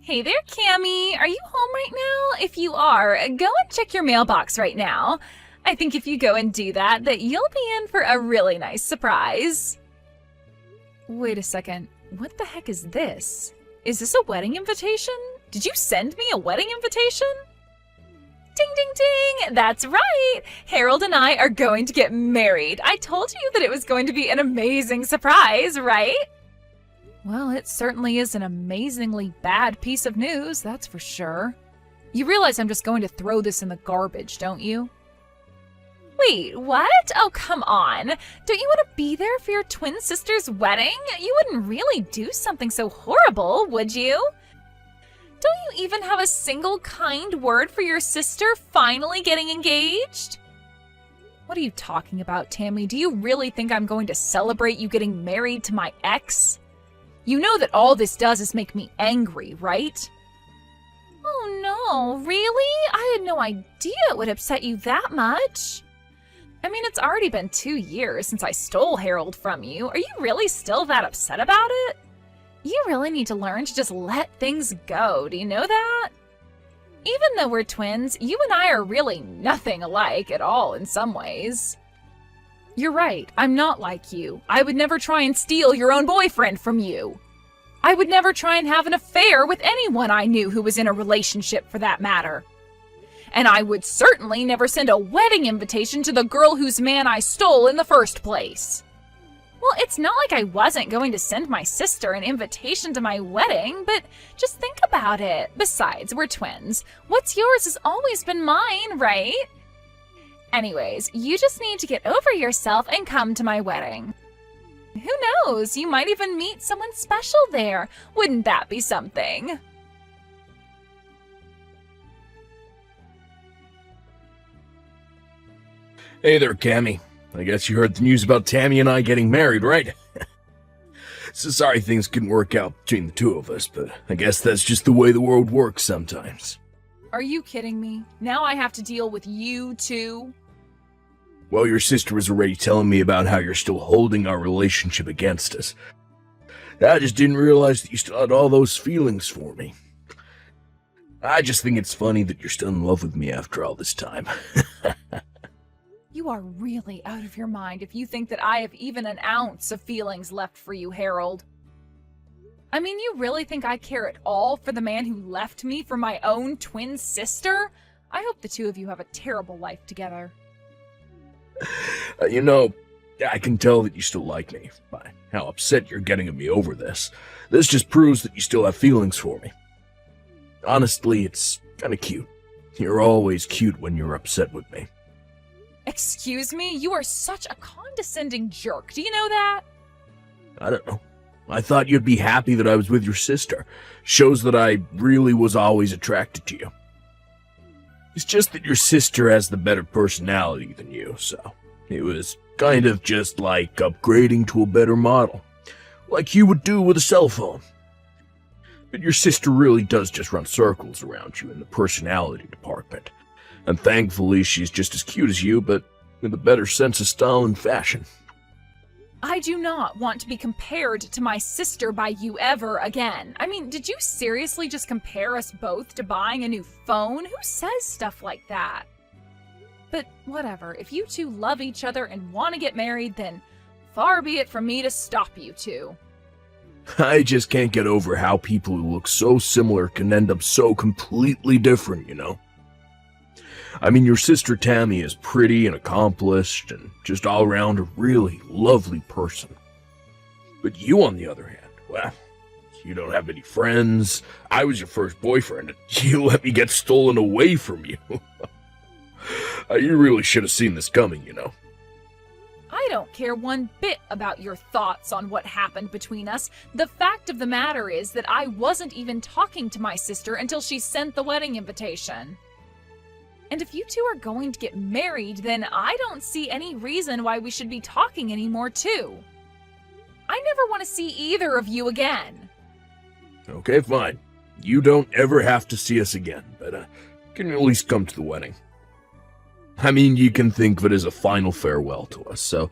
Hey there, Cammy. Are you home right now? If you are, go and check your mailbox right now. I think if you go and do that, you'll be in for a really nice surprise. Wait a second. What the heck is this? Is this a wedding invitation? Did you send me a wedding invitation? Ding, ding, ding! That's right! Harold and I are going to get married. I told you that it was going to be an amazing surprise, right? Well, it certainly is an amazingly bad piece of news, that's for sure. You realize I'm just going to throw this in the garbage, don't you? Wait, what? Oh, come on. Don't you want to be there for your twin sister's wedding? You wouldn't really do something so horrible, would you? Don't you even have a single kind word for your sister finally getting engaged? What are you talking about, Tammy? Do you really think I'm going to celebrate you getting married to my ex? You know that all this does is make me angry, right? Oh no, really? I had no idea it would upset you that much. I mean, it's already been 2 years since I stole Harold from you. Are you really still that upset about it? You really need to learn to just let things go, do you know that? Even though we're twins, you and I are really nothing alike at all in some ways. You're right, I'm not like you. I would never try and steal your own boyfriend from you. I would never try and have an affair with anyone I knew who was in a relationship for that matter. And I would certainly never send a wedding invitation to the girl whose man I stole in the first place. Well, it's not like I wasn't going to send my sister an invitation to my wedding, but just think about it. Besides, we're twins. What's yours has always been mine, right? Anyways, you just need to get over yourself and come to my wedding. Who knows? You might even meet someone special there. Wouldn't that be something? Hey there, Cammy. I guess you heard the news about Tammy and I getting married, right? So sorry things couldn't work out between the two of us, but I guess that's just the way the world works sometimes. Are you kidding me? Now I have to deal with you too? Well, your sister was already telling me about how you're still holding our relationship against us. I just didn't realize that you still had all those feelings for me. I just think it's funny that you're still in love with me after all this time. You are really out of your mind if you think that I have even an ounce of feelings left for you, Harold. I mean, you really think I care at all for the man who left me for my own twin sister? I hope the two of you have a terrible life together. I can tell that you still like me by how upset you're getting at me over this. This just proves that you still have feelings for me. Honestly, it's kind of cute. You're always cute when you're upset with me. Excuse me? You are such a condescending jerk. Do you know that? I don't know. I thought you'd be happy that I was with your sister. Shows that I really was always attracted to you. It's just that your sister has the better personality than you, so it was kind of just like upgrading to a better model. Like you would do with a cell phone. But your sister really does just run circles around you in the personality department. And thankfully she's just as cute as you, but with a better sense of style and fashion. I do not want to be compared to my sister by you ever again. I mean, did you seriously just compare us both to buying a new phone? Who says stuff like that? But whatever, if you two love each other and want to get married, then far be it from me to stop you two. I just can't get over how people who look so similar can end up so completely different, you know? I mean, your sister Tammy is pretty and accomplished and just all around a really lovely person. But you, on the other hand, well, you don't have any friends. I was your first boyfriend, and you let me get stolen away from you. You really should have seen this coming, you know. I don't care one bit about your thoughts on what happened between us. The fact of the matter is that I wasn't even talking to my sister until she sent the wedding invitation. And if you two are going to get married, then I don't see any reason why we should be talking anymore, too. I never want to see either of you again. Okay, fine. You don't ever have to see us again, but can you at least come to the wedding? I mean, you can think of it as a final farewell to us, so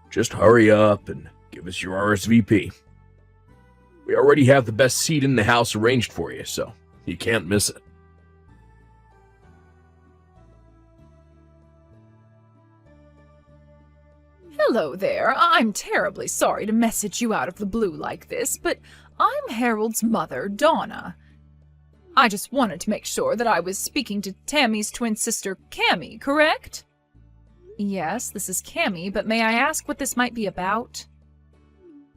just hurry up and give us your RSVP. We already have the best seat in the house arranged for you, so you can't miss it. Hello there. I'm terribly sorry to message you out of the blue like this, but I'm Harold's mother, Donna. I just wanted to make sure that I was speaking to Tammy's twin sister, Cammy, correct? Yes, this is Cammy, but may I ask what this might be about?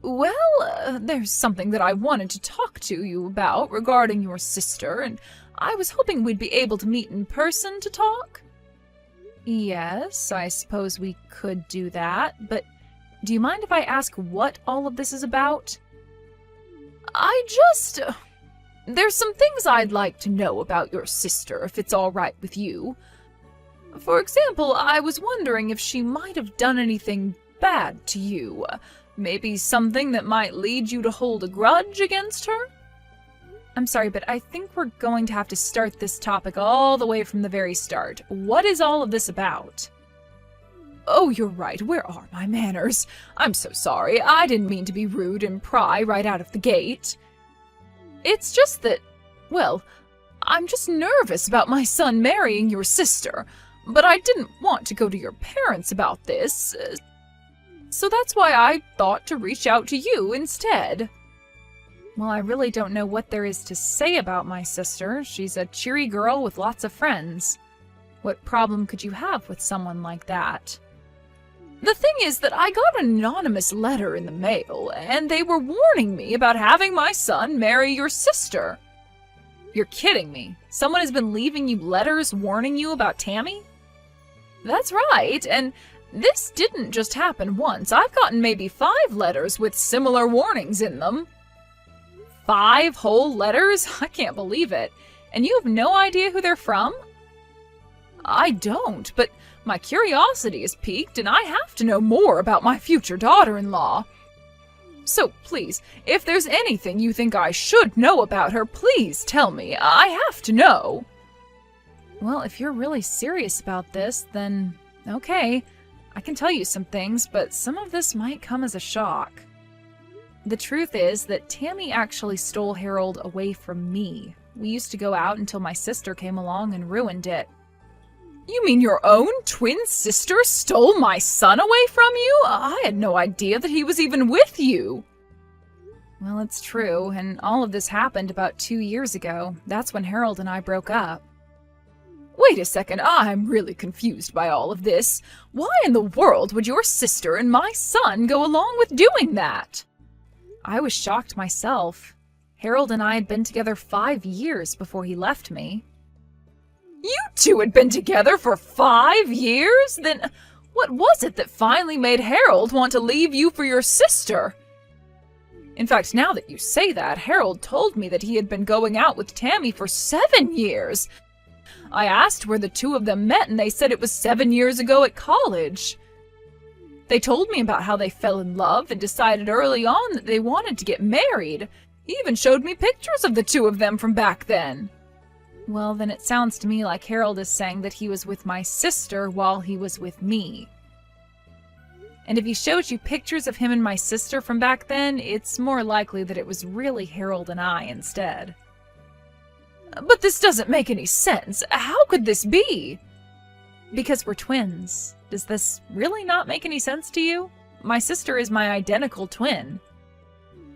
Well, there's something that I wanted to talk to you about regarding your sister, and I was hoping we'd be able to meet in person to talk. Yes, I suppose we could do that, but do you mind if I ask what all of this is about? There's some things I'd like to know about your sister, if it's all right with you. For example, I was wondering if she might have done anything bad to you. Maybe something that might lead you to hold a grudge against her? I'm sorry, but I think we're going to have to start this topic all the way from the very start. What is all of this about? Oh, you're right. Where are my manners? I'm so sorry. I didn't mean to be rude and pry right out of the gate. It's just that, well, I'm just nervous about my son marrying your sister, but I didn't want to go to your parents about this, so that's why I thought to reach out to you instead. Well, I really don't know what there is to say about my sister. She's a cheery girl with lots of friends. What problem could you have with someone like that? The thing is that I got an anonymous letter in the mail, and they were warning me about having my son marry your sister. You're kidding me. Someone has been leaving you letters warning you about Tammy? That's right, and this didn't just happen once. I've gotten maybe 5 letters with similar warnings in them. 5 whole letters? I can't believe it. And you have no idea who they're from? I don't, but my curiosity is piqued and I have to know more about my future daughter-in-law. So please, if there's anything you think I should know about her, please tell me. I have to know. Well, if you're really serious about this, then okay. I can tell you some things, but some of this might come as a shock. The truth is that Tammy actually stole Harold away from me. We used to go out until my sister came along and ruined it. You mean your own twin sister stole my son away from you? I had no idea that he was even with you. Well, it's true, and all of this happened about 2 years ago. That's when Harold and I broke up. Wait a second, I'm really confused by all of this. Why in the world would your sister and my son go along with doing that? I was shocked myself. Harold and I had been together 5 years before he left me. You two had been together for 5 years? Then what was it that finally made Harold want to leave you for your sister? In fact, now that you say that, Harold told me that he had been going out with Tammy for 7 years. I asked where the two of them met, and they said it was 7 years ago at college. They told me about how they fell in love and decided early on that they wanted to get married. He even showed me pictures of the two of them from back then. Well, then it sounds to me like Harold is saying that he was with my sister while he was with me. And if he showed you pictures of him and my sister from back then, it's more likely that it was really Harold and I instead. But this doesn't make any sense. How could this be? Because we're twins. Does this really not make any sense to you? My sister is my identical twin.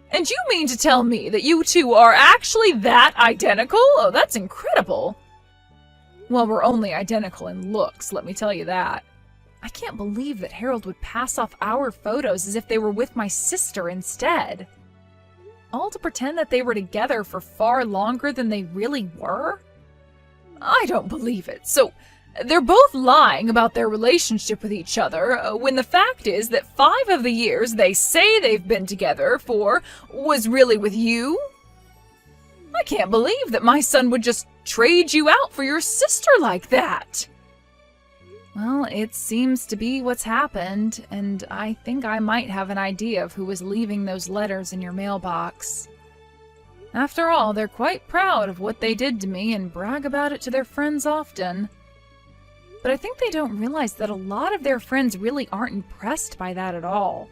And you mean to tell me that you two are actually that identical? Oh, that's incredible. Well, we're only identical in looks, let me tell you that. I can't believe that Harold would pass off our photos as if they were with my sister instead. All to pretend that they were together for far longer than they really were? I don't believe it. So, they're both lying about their relationship with each other, when the fact is that 5 of the years they say they've been together for was really with you? I can't believe that my son would just trade you out for your sister like that. Well, it seems to be what's happened, and I think I might have an idea of who was leaving those letters in your mailbox. After all, they're quite proud of what they did to me and brag about it to their friends often. But I think they don't realize that a lot of their friends really aren't impressed by that at all.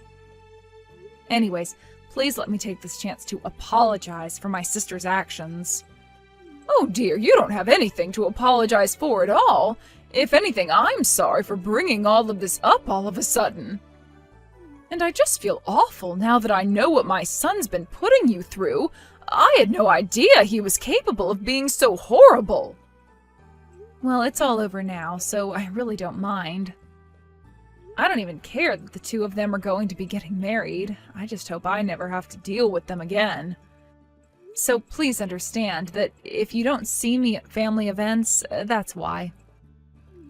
Anyways, Please let me take this chance to apologize for my sister's actions. Oh dear, you don't have anything to apologize for at all. If anything, I'm sorry for bringing all of this up all of a sudden. And I just feel awful now that I know what my son's been putting you through. I had no idea he was capable of being so horrible. Well, it's all over now, so I really don't mind. I don't even care that the two of them are going to be getting married. I just hope I never have to deal with them again. So please understand that if you don't see me at family events, that's why.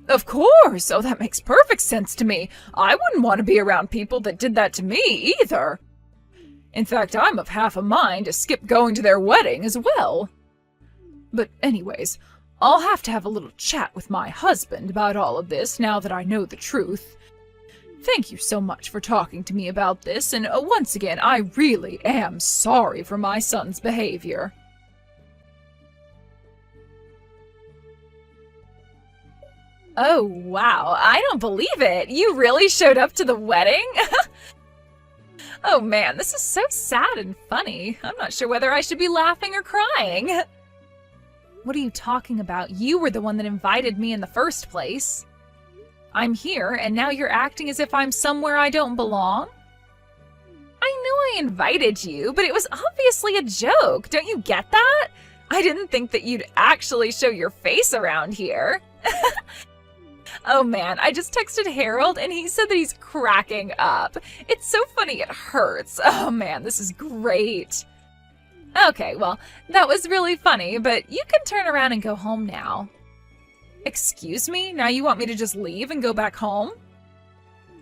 Of course! Oh, that makes perfect sense to me. I wouldn't want to be around people that did that to me, either. In fact, I'm of half a mind to skip going to their wedding as well. But anyways, I'll have to have a little chat with my husband about all of this now that I know the truth. Thank you so much for talking to me about this, and once again, I really am sorry for my son's behavior. Oh, wow, I don't believe it. You really showed up to the wedding? Oh man, this is so sad and funny. I'm not sure whether I should be laughing or crying. What are you talking about? You were the one that invited me in the first place. I'm here, and now you're acting as if I'm somewhere I don't belong? I know I invited you, but it was obviously a joke. Don't you get that? I didn't think that you'd actually show your face around here. Oh man, I just texted Harold and he said that he's cracking up. It's so funny it hurts. Oh man, this is great. Okay, well, that was really funny, but you can turn around and go home now. Excuse me? Now you want me to just leave and go back home?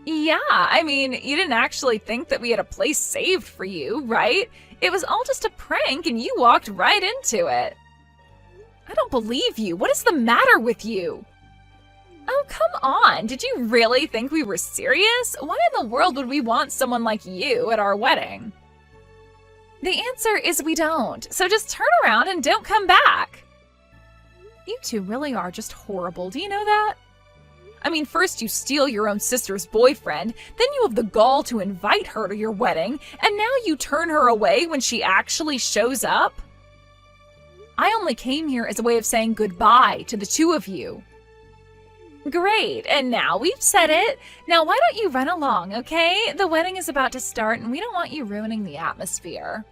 Yeah, I mean, you didn't actually think that we had a place saved for you, right? It was all just a prank and you walked right into it. I don't believe you. What is the matter with you? Oh, come on. Did you really think we were serious? Why in the world would we want someone like you at our wedding? The answer is we don't. So just turn around and don't come back. You two really are just horrible. Do you know that? I mean, first you steal your own sister's boyfriend, then you have the gall to invite her to your wedding, and now you turn her away when she actually shows up? I only came here as a way of saying goodbye to the two of you. Great, and now we've said it. Now why don't you run along, okay? The wedding is about to start and we don't want you ruining the atmosphere.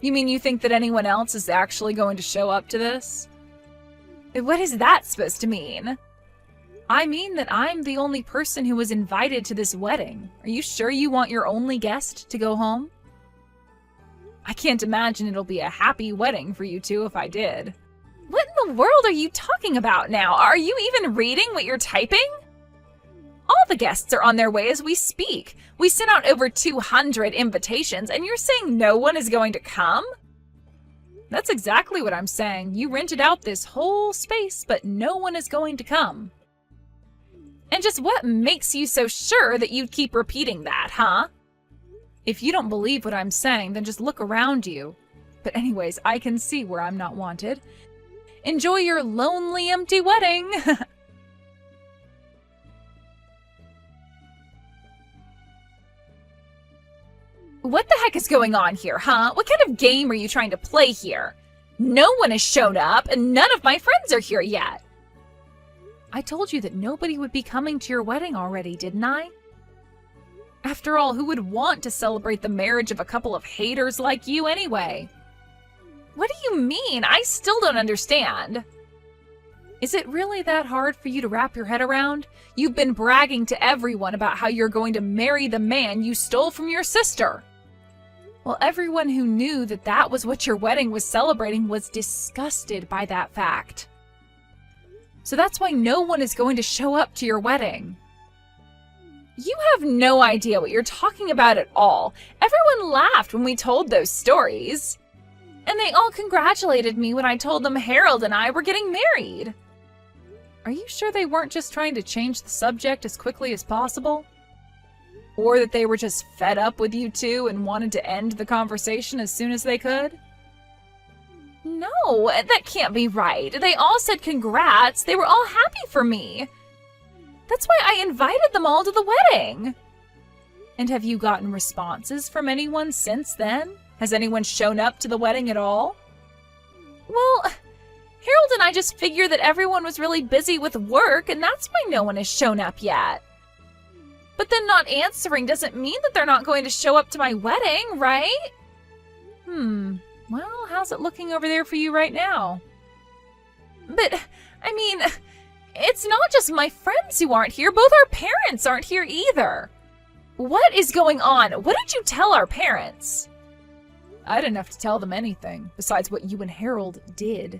You mean you think that anyone else is actually going to show up to this? What is that supposed to mean? I mean that I'm the only person who was invited to this wedding. Are you sure you want your only guest to go home? I can't imagine it'll be a happy wedding for you two if I did. What in the world are you talking about now? Are you even reading what you're typing? All the guests are on their way as we speak. We sent out over 200 invitations and you're saying no one is going to come? That's exactly what I'm saying. You rented out this whole space, but no one is going to come. And just what makes you so sure that you'd keep repeating that, huh? If you don't believe what I'm saying, then just look around you. But anyways, I can see where I'm not wanted. Enjoy your lonely, empty wedding! What the heck is going on here, huh? What kind of game are you trying to play here? No one has shown up, and none of my friends are here yet. I told you that nobody would be coming to your wedding already, didn't I? After all, who would want to celebrate the marriage of a couple of haters like you anyway? What do you mean? I still don't understand. Is it really that hard for you to wrap your head around? You've been bragging to everyone about how you're going to marry the man you stole from your sister. Well, everyone who knew that that was what your wedding was celebrating was disgusted by that fact. So that's why no one is going to show up to your wedding. You have no idea what you're talking about at all. Everyone laughed when we told those stories. And they all congratulated me when I told them Harold and I were getting married. Are you sure they weren't just trying to change the subject as quickly as possible? Or that they were just fed up with you two and wanted to end the conversation as soon as they could? No, that can't be right. They all said congrats. They were all happy for me. That's why I invited them all to the wedding. And have you gotten responses from anyone since then? Has anyone shown up to the wedding at all? Well, Harold and I just figured that everyone was really busy with work, and that's why no one has shown up yet. But then not answering doesn't mean that they're not going to show up to my wedding, right? Well, how's it looking over there for you right now? But, I mean, it's not just my friends who aren't here. Both our parents aren't here either. What is going on? What did you tell our parents? I didn't have to tell them anything besides what you and Harold did.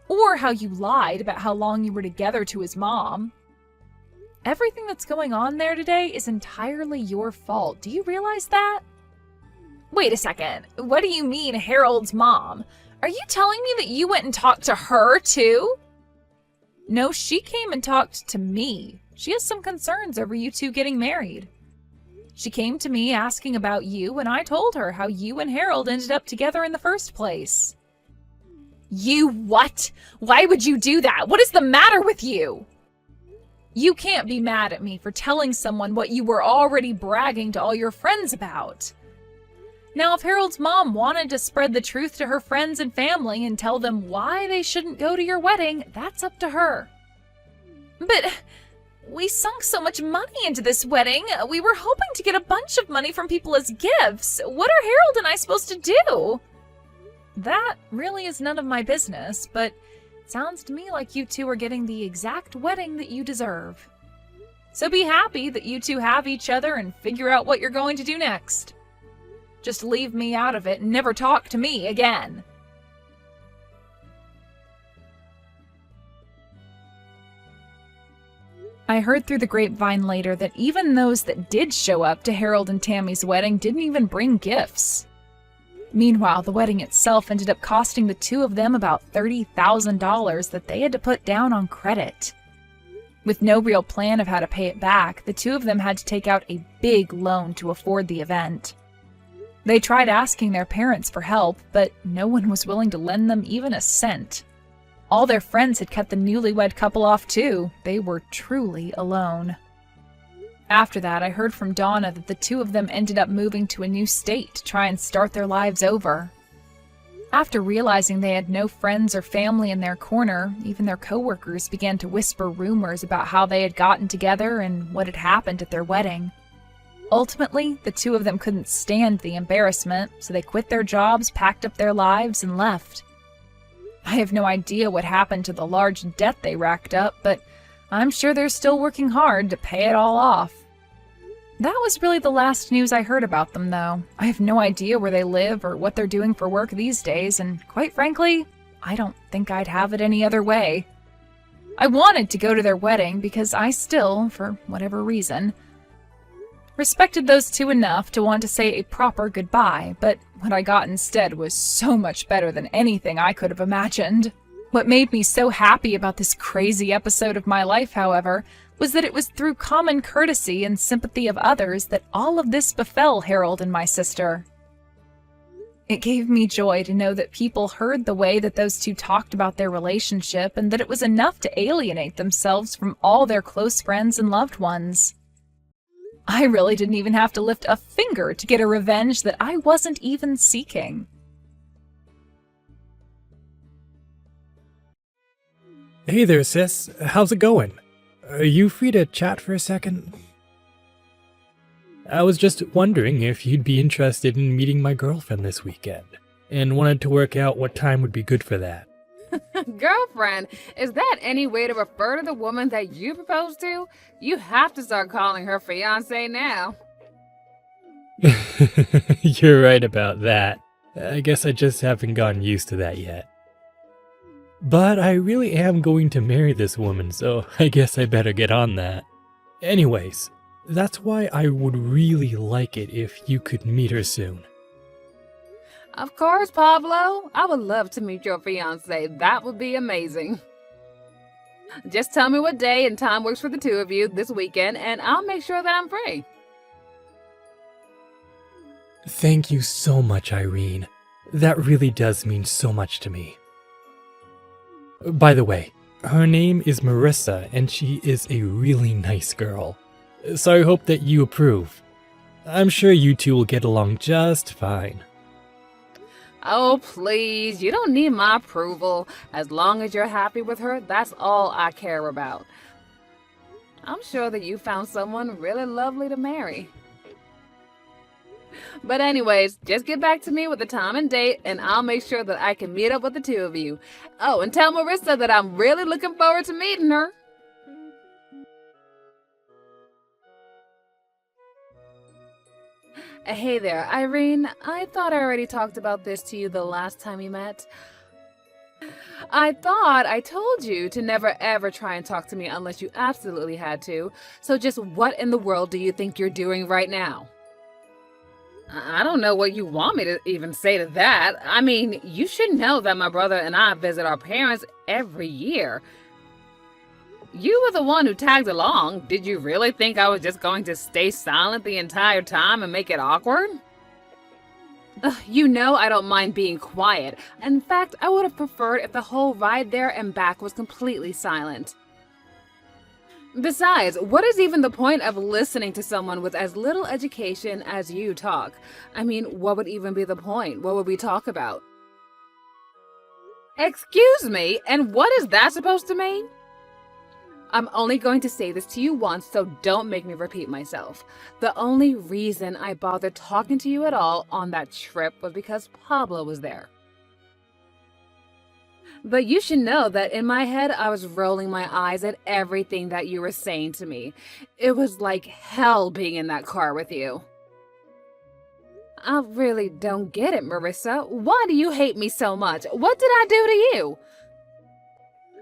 Or how you lied about how long you were together to his mom. Everything that's going on there today is entirely your fault. Do you realize that? Wait a second. What do you mean, Harold's mom? Are you telling me that you went and talked to her, too? No, she came and talked to me. She has some concerns over you two getting married. She came to me asking about you, and I told her how you and Harold ended up together in the first place. You what? Why would you do that? What is the matter with you? You can't be mad at me for telling someone what you were already bragging to all your friends about. Now, if Harold's mom wanted to spread the truth to her friends and family and tell them why they shouldn't go to your wedding, that's up to her. But we sunk so much money into this wedding. We were hoping to get a bunch of money from people as gifts. What are Harold and I supposed to do? That really is none of my business, but it sounds to me like you two are getting the exact wedding that you deserve. So be happy that you two have each other and figure out what you're going to do next. Just leave me out of it and never talk to me again. I heard through the grapevine later that even those that did show up to Harold and Tammy's wedding didn't even bring gifts. Meanwhile, the wedding itself ended up costing the two of them about $30,000 that they had to put down on credit. With no real plan of how to pay it back, the two of them had to take out a big loan to afford the event. They tried asking their parents for help, but no one was willing to lend them even a cent. All their friends had cut the newlywed couple off too. They were truly alone. After that, I heard from Donna that the two of them ended up moving to a new state to try and start their lives over. After realizing they had no friends or family in their corner, even their coworkers began to whisper rumors about how they had gotten together and what had happened at their wedding. Ultimately, the two of them couldn't stand the embarrassment, so they quit their jobs, packed up their lives, and left. I have no idea what happened to the large debt they racked up, but I'm sure they're still working hard to pay it all off. That was really the last news I heard about them, though. I have no idea where they live or what they're doing for work these days, and quite frankly, I don't think I'd have it any other way. I wanted to go to their wedding because I still, for whatever reason, respected those two enough to want to say a proper goodbye, but what I got instead was so much better than anything I could have imagined. What made me so happy about this crazy episode of my life, however, was that it was through common courtesy and sympathy of others that all of this befell Harold and my sister. It gave me joy to know that people heard the way that those two talked about their relationship and that it was enough to alienate themselves from all their close friends and loved ones. I really didn't even have to lift a finger to get a revenge that I wasn't even seeking. Hey there, sis. How's it going? Are you free to chat for a second? I was just wondering if you'd be interested in meeting my girlfriend this weekend, and wanted to work out what time would be good for that. Girlfriend? Is that any way to refer to the woman that you proposed to? You have to start calling her fiance now. You're right about that. I guess I just haven't gotten used to that yet. But I really am going to marry this woman, so I guess I better get on that. Anyways, that's why I would really like it if you could meet her soon. Of course, Pablo. I would love to meet your fiance. That would be amazing. Just tell me what day and time works for the two of you this weekend, and I'll make sure that I'm free. Thank you so much, Irene. That really does mean so much to me. By the way, her name is Marissa, and she is a really nice girl. So I hope that you approve. I'm sure you two will get along just fine. Oh, please, you don't need my approval. As long as you're happy with her, that's all I care about. I'm sure that you found someone really lovely to marry. But anyways, just get back to me with the time and date, and I'll make sure that I can meet up with the two of you. Oh, and tell Marissa that I'm really looking forward to meeting her. Hey there, Irene. I thought I already talked about this to you the last time we met. I thought I told you to never ever try and talk to me unless you absolutely had to. So just what in the world do you think you're doing right now? I don't know what you want me to even say to that. I mean, you should know that my brother and I visit our parents every year. You were the one who tagged along. Did you really think I was just going to stay silent the entire time and make it awkward? You know I don't mind being quiet. In fact, I would have preferred if the whole ride there and back was completely silent. Besides, what is even the point of listening to someone with as little education as you talk? I mean, what would even be the point? What would we talk about? Excuse me, and what is that supposed to mean? I'm only going to say this to you once, so don't make me repeat myself. The only reason I bothered talking to you at all on that trip was because Pablo was there. But you should know that in my head, I was rolling my eyes at everything that you were saying to me. It was like hell being in that car with you. I really don't get it, Marissa. Why do you hate me so much? What did I do to you?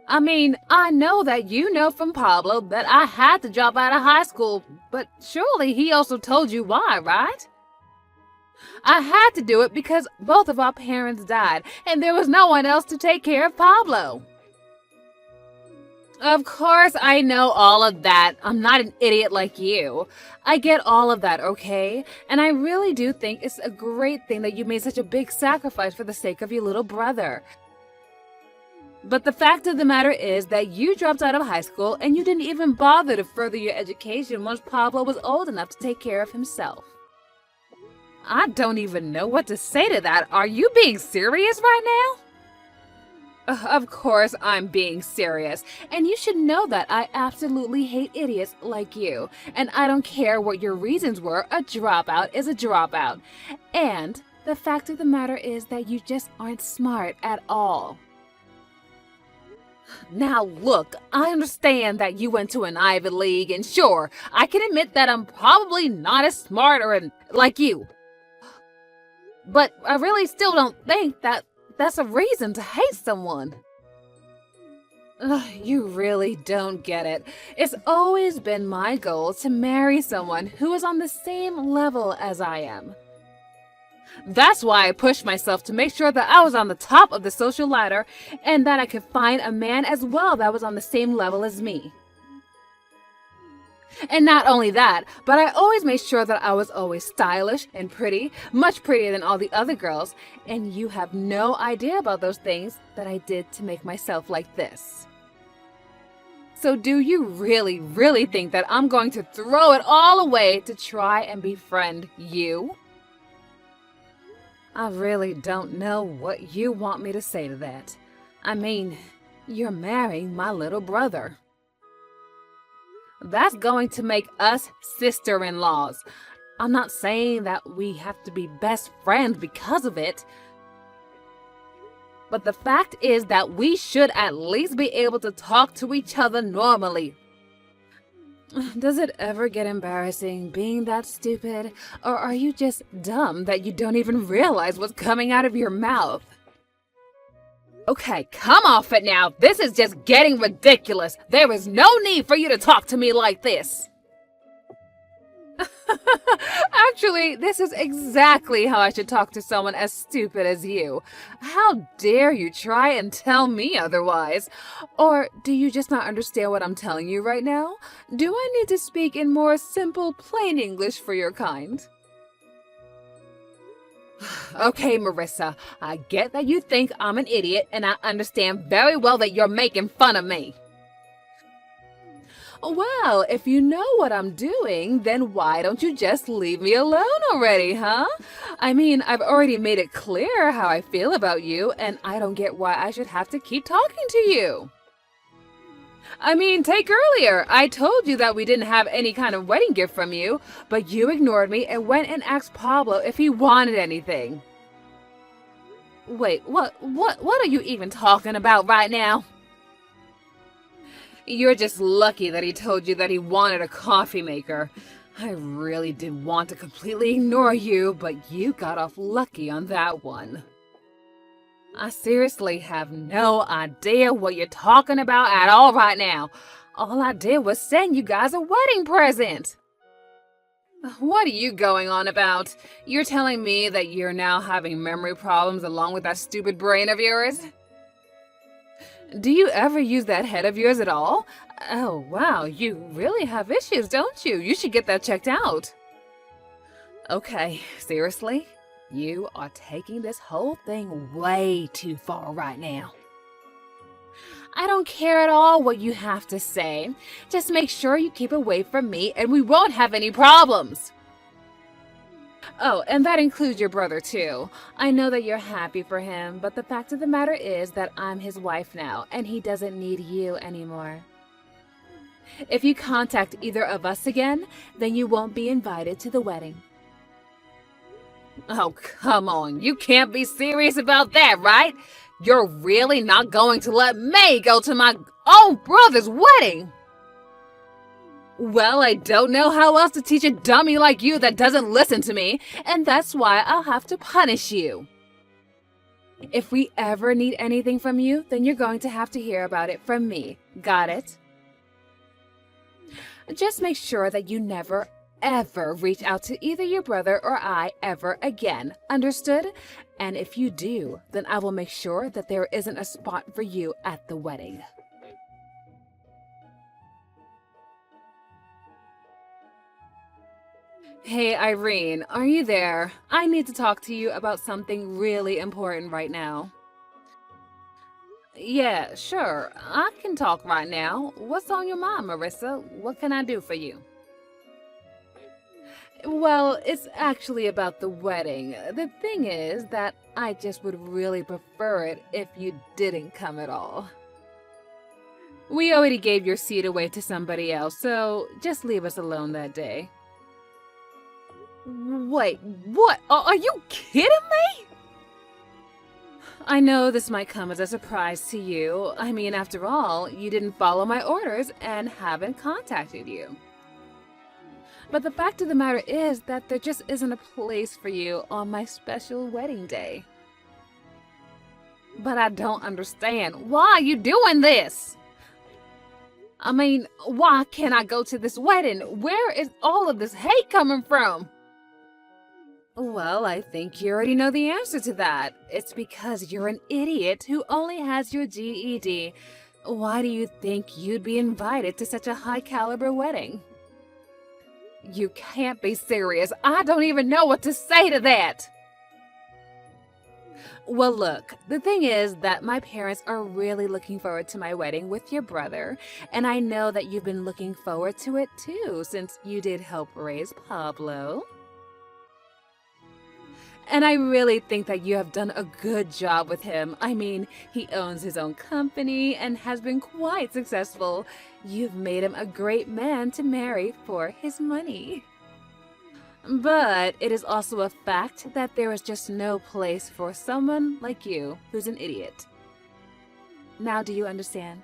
I mean, I know that you know from Pablo that I had to drop out of high school, but surely he also told you why, right? I had to do it because both of our parents died, and there was no one else to take care of Pablo. Of course, I know all of that. I'm not an idiot like you. I get all of that, okay? And I really do think it's a great thing that you made such a big sacrifice for the sake of your little brother. But the fact of the matter is that you dropped out of high school and you didn't even bother to further your education once Pablo was old enough to take care of himself. I don't even know what to say to that. Are you being serious right now? Of course I'm being serious, and you should know that I absolutely hate idiots like you, and I don't care what your reasons were, a dropout is a dropout. And the fact of the matter is that you just aren't smart at all. Now look, I understand that you went to an Ivy League, and sure, I can admit that I'm probably not as smart or like you. But I really still don't think that that's a reason to hate someone. You really don't get it. It's always been my goal to marry someone who is on the same level as I am. That's why I pushed myself to make sure that I was on the top of the social ladder and that I could find a man as well that was on the same level as me. And not only that, but I always made sure that I was always stylish and pretty, much prettier than all the other girls, and you have no idea about those things that I did to make myself like this. So do you really, really think that I'm going to throw it all away to try and befriend you? I really don't know what you want me to say to that. I mean, you're marrying my little brother. That's going to make us sister-in-laws. I'm not saying that we have to be best friends because of it. But the fact is that we should at least be able to talk to each other normally. Does it ever get embarrassing being that stupid? Or are you just dumb that you don't even realize what's coming out of your mouth? Okay, come off it now. This is just getting ridiculous. There is no need for you to talk to me like this. Actually, this is exactly how I should talk to someone as stupid as you. How dare you try and tell me otherwise? Or do you just not understand what I'm telling you right now? Do I need to speak in more simple, plain English for your kind? Okay, Marissa, I get that you think I'm an idiot, and I understand very well that you're making fun of me. Well, if you know what I'm doing, then why don't you just leave me alone already, huh? I mean, I've already made it clear how I feel about you, and I don't get why I should have to keep talking to you. I mean, take earlier. I told you that we didn't have any kind of wedding gift from you, but you ignored me and went and asked Pablo if he wanted anything. Wait, what are you even talking about right now? You're just lucky that he told you that he wanted a coffee maker. I really did want to completely ignore you, but you got off lucky on that one. I seriously have no idea what you're talking about at all right now. All I did was send you guys a wedding present. What are you going on about? You're telling me that you're now having memory problems along with that stupid brain of yours? Do you ever use that head of yours at all? Oh, wow, you really have issues, don't you? You should get that checked out. Okay, seriously? You are taking this whole thing way too far right now. I don't care at all what you have to say. Just make sure you keep away from me and we won't have any problems. Oh, and that includes your brother too. I know that you're happy for him, but the fact of the matter is that I'm his wife now and he doesn't need you anymore. If you contact either of us again, then you won't be invited to the wedding. Oh, come on. You can't be serious about that, right? You're really not going to let me go to my own brother's wedding? Well, I don't know how else to teach a dummy like you that doesn't listen to me, and that's why I'll have to punish you. If we ever need anything from you, then you're going to have to hear about it from me. Got it? Just make sure that you never, ever reach out to either your brother or I ever again. Understood? And if you do, then I will make sure that there isn't a spot for you at the wedding. Hey, Irene, are you there? I need to talk to you about something really important right now. Yeah, sure. I can talk right now. What's on your mind, Marissa? What can I do for you? Well, it's actually about the wedding. The thing is that I just would really prefer it if you didn't come at all. We already gave your seat away to somebody else, so just leave us alone that day. Wait, what? Are you kidding me? I know this might come as a surprise to you. I mean, after all, you didn't follow my orders and haven't contacted you. But the fact of the matter is that there just isn't a place for you on my special wedding day. But I don't understand. Why are you doing this? I mean, why can't I go to this wedding? Where is all of this hate coming from? Well, I think you already know the answer to that. It's because you're an idiot who only has your GED. Why do you think you'd be invited to such a high-caliber wedding? You can't be serious. I don't even know what to say to that. Well, look, the thing is that my parents are really looking forward to my wedding with your brother, and I know that you've been looking forward to it too, since you did help raise Pablo. And I really think that you have done a good job with him. I mean, he owns his own company and has been quite successful. You've made him a great man to marry for his money. But it is also a fact that there is just no place for someone like you who's an idiot. Now, do you understand?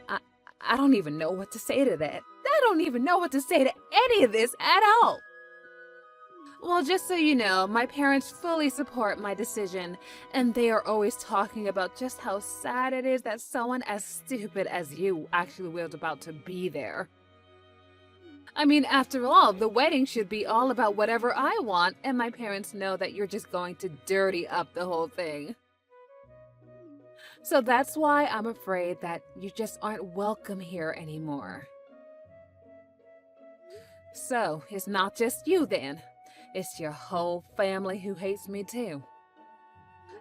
I don't even know what to say to that. I don't even know what to say to any of this at all. Well, just so you know, my parents fully support my decision, and they are always talking about just how sad it is that someone as stupid as you actually was about to be there. I mean, after all, the wedding should be all about whatever I want, and my parents know that you're just going to dirty up the whole thing. So that's why I'm afraid that you just aren't welcome here anymore. So, it's not just you then. It's your whole family who hates me too.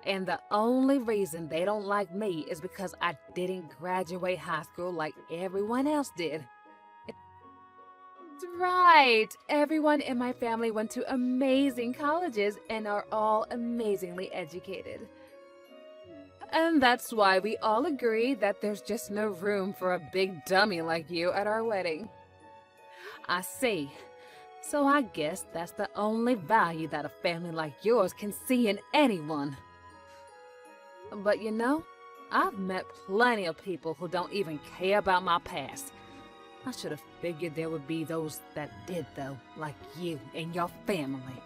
And the only reason they don't like me is because I didn't graduate high school like everyone else did. That's right. Everyone in my family went to amazing colleges and are all amazingly educated. And that's why we all agree that there's just no room for a big dummy like you at our wedding. I see. So I guess that's the only value that a family like yours can see in anyone. But you know, I've met plenty of people who don't even care about my past. I should have figured there would be those that did though, like you and your family.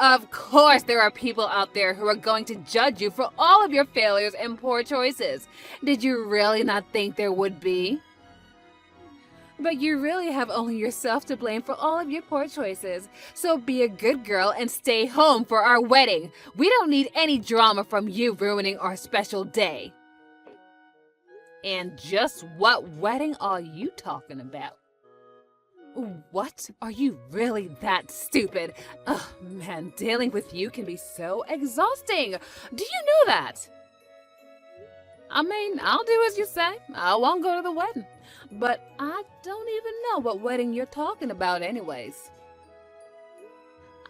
Of course there are people out there who are going to judge you for all of your failures and poor choices. Did you really not think there would be? But you really have only yourself to blame for all of your poor choices. So be a good girl and stay home for our wedding. We don't need any drama from you ruining our special day. And just what wedding are you talking about? What? Are you really that stupid? Ugh, man, dealing with you can be so exhausting. Do you know that? I mean, I'll do as you say. I won't go to the wedding. But I don't even know what wedding you're talking about anyways.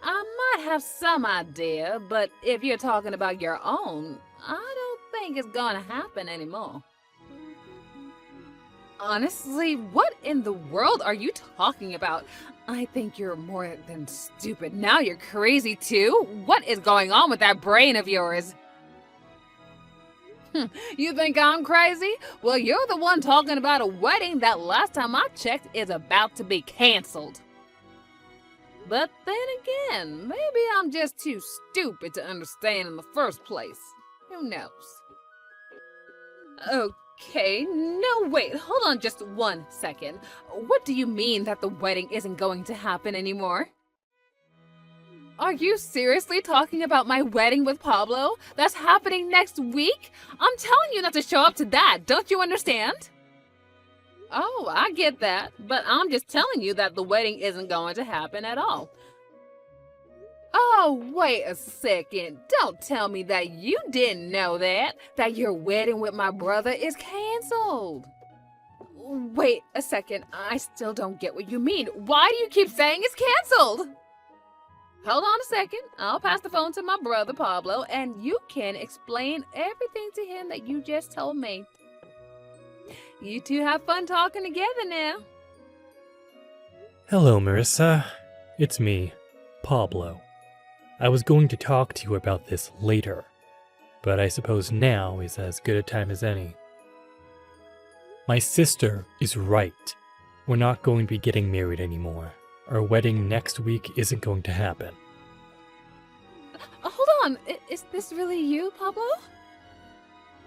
I might have some idea, but if you're talking about your own, I don't think it's gonna happen anymore. Honestly, what in the world are you talking about? I think you're more than stupid. Now you're crazy too? What is going on with that brain of yours? You think I'm crazy? Well, you're the one talking about a wedding that last time I checked is about to be canceled. But then again, maybe I'm just too stupid to understand in the first place. Who knows? Okay, no wait, hold on just 1 second. What do you mean that the wedding isn't going to happen anymore? Are you seriously talking about my wedding with Pablo? That's happening next week? I'm telling you not to show up to that, don't you understand? Oh, I get that, but I'm just telling you that the wedding isn't going to happen at all. Oh, wait a second. Don't tell me that you didn't know that your wedding with my brother is canceled. Wait a second, I still don't get what you mean. Why do you keep saying it's canceled? Hold on a second. I'll pass the phone to my brother, Pablo, and you can explain everything to him that you just told me. You two have fun talking together now. Hello, Marissa. It's me, Pablo. I was going to talk to you about this later, but I suppose now is as good a time as any. My sister is right. We're not going to be getting married anymore. Our wedding next week isn't going to happen. Hold on, is this really you, Pablo?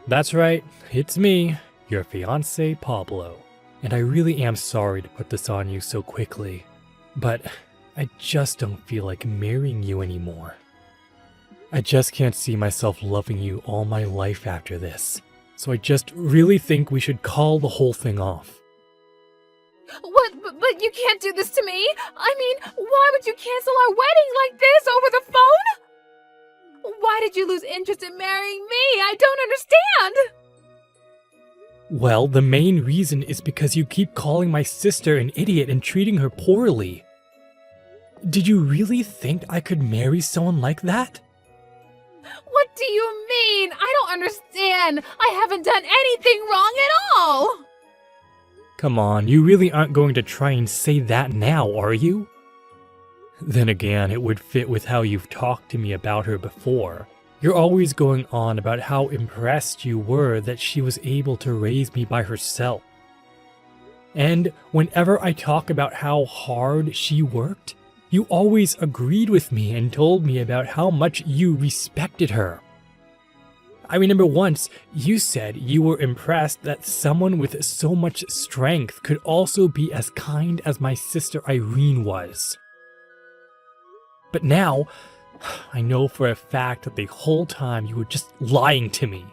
That's right, it's me, your fiancé Pablo. And I really am sorry to put this on you so quickly, but I just don't feel like marrying you anymore. I just can't see myself loving you all my life after this, so I just really think we should call the whole thing off. What? But you can't do this to me! I mean, why would you cancel our wedding like this over the phone? Why did you lose interest in marrying me? I don't understand! Well, the main reason is because you keep calling my sister an idiot and treating her poorly. Did you really think I could marry someone like that? What do you mean? I don't understand! I haven't done anything wrong at all! Come on, you really aren't going to try and say that now, are you? Then again, it would fit with how you've talked to me about her before. You're always going on about how impressed you were that she was able to raise me by herself. And whenever I talk about how hard she worked, you always agreed with me and told me about how much you respected her. I remember once you said you were impressed that someone with so much strength could also be as kind as my sister Irene was. But now, I know for a fact that the whole time you were just lying to me.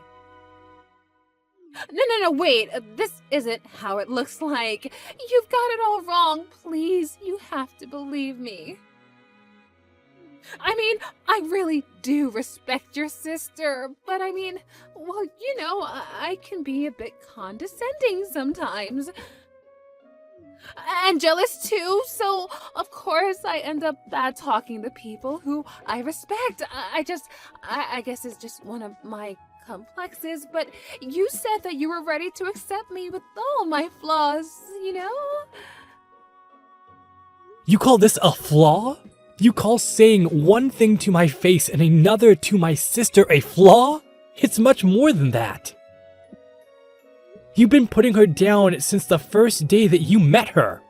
No, wait. This isn't how it looks like. You've got it all wrong. Please, you have to believe me. I mean, I really do respect your sister, but well, I can be a bit condescending sometimes. And jealous too, so of course I end up bad talking to people who I respect. I guess it's just one of my complexes, but you said that you were ready to accept me with all my flaws, you know? You call this a flaw? You call saying one thing to my face and another to my sister a flaw? It's much more than that. You've been putting her down since the first day that you met her.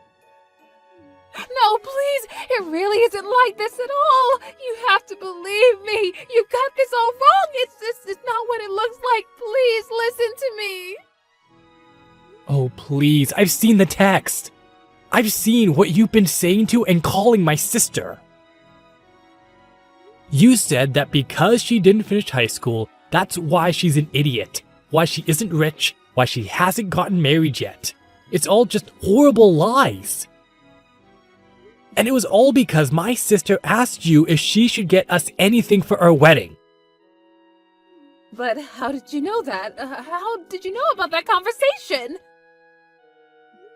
No, please, it really isn't like this at all. You have to believe me. You got this all wrong. It's not what it looks like. Please listen to me. Oh, please, I've seen the text. I've seen what you've been saying to and calling my sister. You said that because she didn't finish high school, that's why she's an idiot, why she isn't rich, why she hasn't gotten married yet. It's all just horrible lies. And it was all because my sister asked you if she should get us anything for our wedding. But how did you know that? How did you know about that conversation?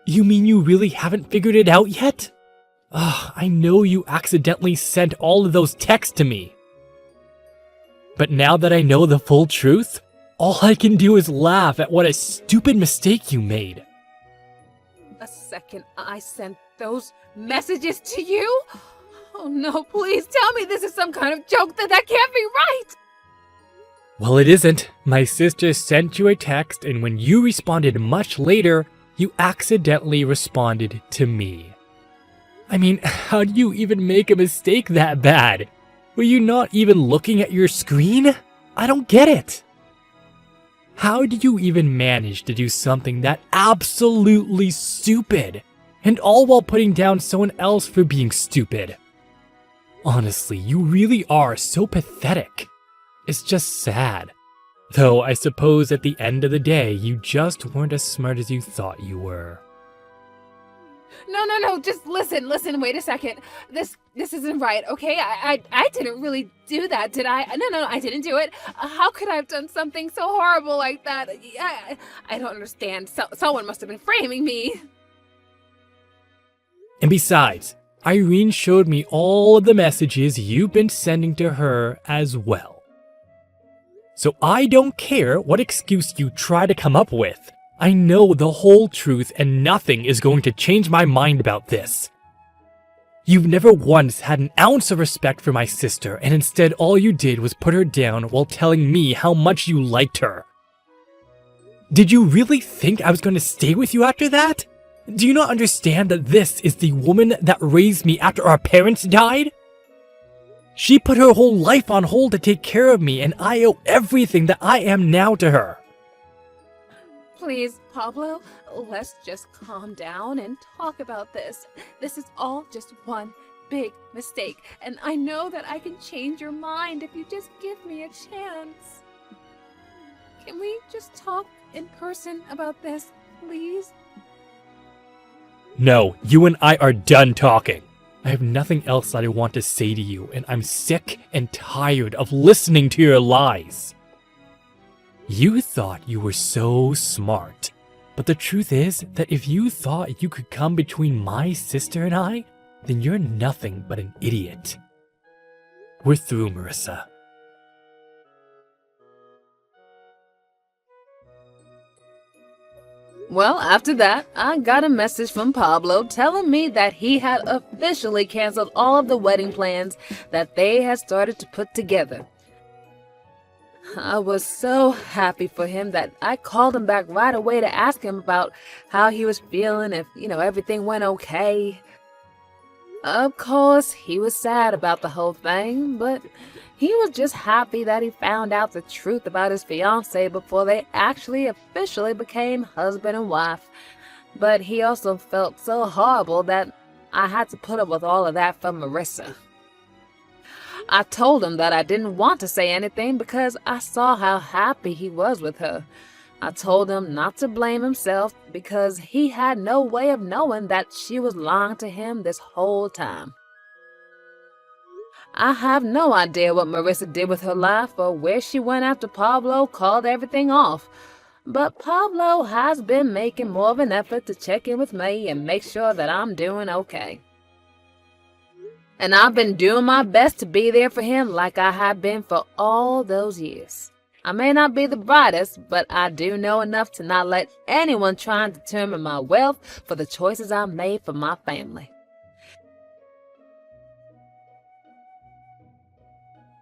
You mean you really haven't figured it out yet? Ugh, I know you accidentally sent all of those texts to me. But now that I know the full truth, all I can do is laugh at what a stupid mistake you made. A second I sent those messages to you? Oh no, please tell me this is some kind of joke. That can't be right. Well, it isn't. My sister sent you a text, and when you responded much later, you accidentally responded to me. I mean, how do you even make a mistake that bad? Were you not even looking at your screen? I don't get it. How did you even manage to do something that absolutely stupid? And all while putting down someone else for being stupid? Honestly, you really are so pathetic. It's just sad. Though I suppose at the end of the day, you just weren't as smart as you thought you were. No, just listen, wait a second. This isn't right, okay? I didn't really do that, did I? No, I didn't do it. How could I have done something so horrible like that? I don't understand. Someone must have been framing me. And besides, Irene showed me all of the messages you've been sending to her as well. So I don't care what excuse you try to come up with. I know the whole truth and nothing is going to change my mind about this. You've never once had an ounce of respect for my sister, and instead all you did was put her down while telling me how much you liked her. Did you really think I was going to stay with you after that? Do you not understand that this is the woman that raised me after our parents died? She put her whole life on hold to take care of me, and I owe everything that I am now to her. Please, Pablo, let's just calm down and talk about this. This is all just one big mistake, and I know that I can change your mind if you just give me a chance. Can we just talk in person about this, please? No, you and I are done talking. I have nothing else that I want to say to you, and I'm sick and tired of listening to your lies. You thought you were so smart, but the truth is that if you thought you could come between my sister and I, then you're nothing but an idiot. We're through, Marissa. Well, after that, I got a message from Pablo telling me that he had officially canceled all of the wedding plans that they had started to put together. I was so happy for him that I called him back right away to ask him about how he was feeling, if, everything went okay. Of course, he was sad about the whole thing, but he was just happy that he found out the truth about his fiancée before they actually officially became husband and wife. But he also felt so horrible that I had to put up with all of that for Marissa. I told him that I didn't want to say anything because I saw how happy he was with her. I told him not to blame himself because he had no way of knowing that she was lying to him this whole time. I have no idea what Marissa did with her life or where she went after Pablo called everything off. But Pablo has been making more of an effort to check in with me and make sure that I'm doing okay. And I've been doing my best to be there for him like I have been for all those years. I may not be the brightest, but I do know enough to not let anyone try and determine my wealth for the choices I made for my family.